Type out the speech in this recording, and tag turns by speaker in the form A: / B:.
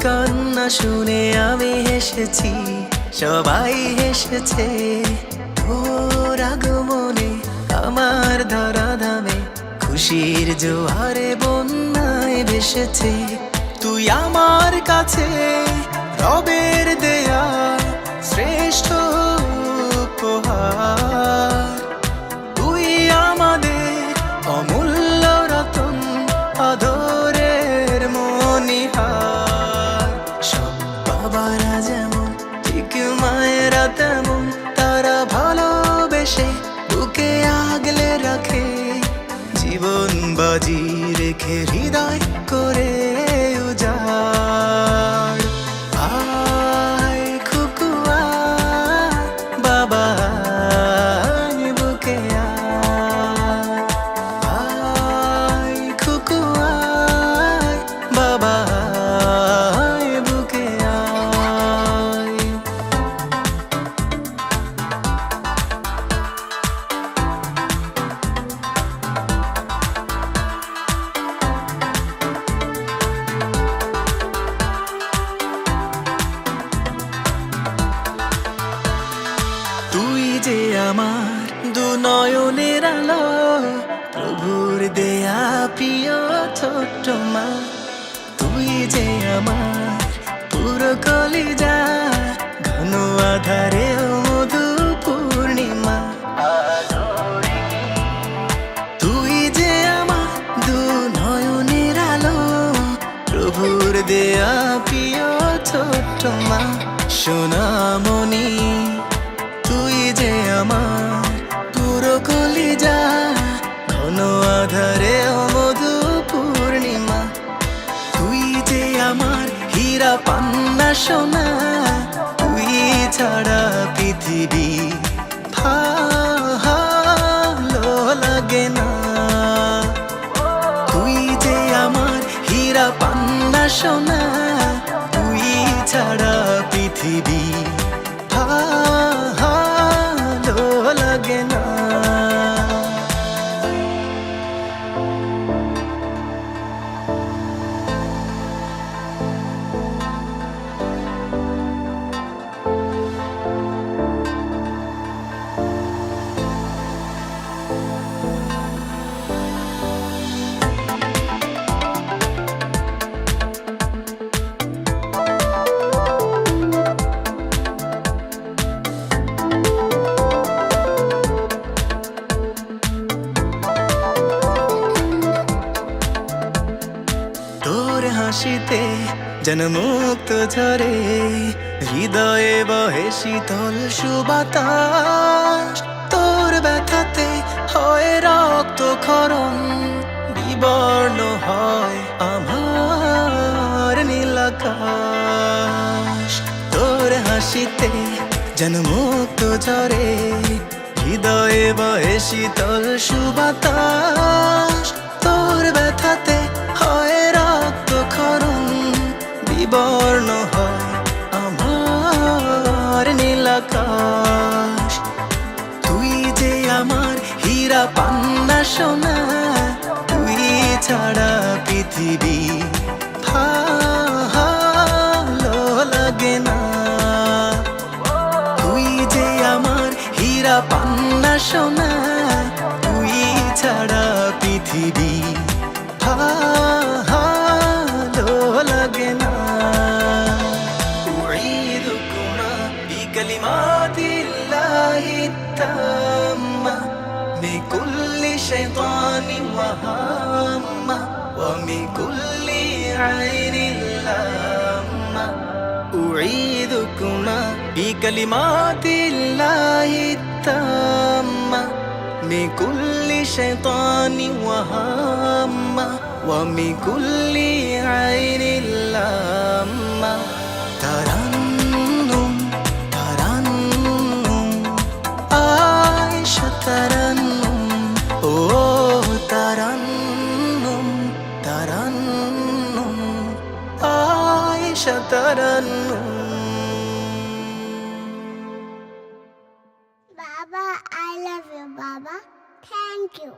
A: কান্না শুনে আমি হেসেছি, সবাই হেসেছে। তোর আগমনে আমার ধরাধামে খুশির জোয়ারে বন্যায় ভেসেছে। তুই আমার কাছে রবের দেয়া শ্রেষ্ঠ উপহার। তুই আমাদের অমূল্য রতন, আদরের মনিহার। সব বাবারা যেমন ঠিক মায়েরা তেমন, তারা ভালোবেসে বুকে আগলে রাখে। জীবন বাজি রেখে হৃদয় করে উজাড়। আয় খুকু আয়, বাবা আয় বুকে আয়। আয় খুকু আয়, বাবা আয় বুকে আয়। তুই যে আমার দু নয়নের আলো, প্রভুর দেয়া প্রিয় ছোট্ট মা। তুই যে আমার পুরো কলিজা, ঘন আধারে মধু পূর্ণিমা। তুই যে আমার দু নয়নের আলো, প্রভুর দেয়া প্রিয় ছোট্ট মা। সোনামণি তুই যে আমার পুরো কলিজা, ঘন আধারে মধু পূর্ণিমা। তুই যে আমার হীরা পান্না সোনা, তুই ছাড়া পৃথিবী ভালো লাগে না। তুই যে আমার হীরা পান্না সোনা, তুই ছাড়া পৃথিবী ভালো লাগে না। তোর হাসিতে যেন মুক্ত ঝরে, হৃদয়ে বহে শীতল সুবাতাস। তোর ব্যথাতে হয় রক্ত ক্ষরণ, বিবর্ণ হয় আমার নীল আকাশ। তোর হাসিতে যেন মুক্ত ঝরে, হৃদয়ে বহে শীতল সুবাতাস। তোর ব্যথাতে হয় রক্ত ক্ষরণ, বিবর্ণ হয় আমার নীল আকাশ। তুই যে আমার হীরা পান্না সোনা, তুই ছাড়া পৃথিবী ভালো লাগে না। তুই যে আমার হীরা পান্না সোনা, তুই ছাড়া পৃথিবী ভালো লাগে না। উঈদুকুমা বিকালিমাতিল্লাহি তাম্মা মিন কুল্লি শাইতানিন ওয়া হাম্মা ওয়া মিন কুল্লি আইনিন লাম্মা। উঈদুকুমা বিকালিমাতিল্লাহি তাম্মা মিন কুল্লি শাইতানিন ওয়া হাম্মা ওয়া মিন কুল্লি আইনিন লাম্মা। তারান্নুম তারান্নুম আয়েশা তারান্নুম, ও Tarannum Tarannum Ayesha Tarannum.
B: Baba, I love you, Baba. Thank you.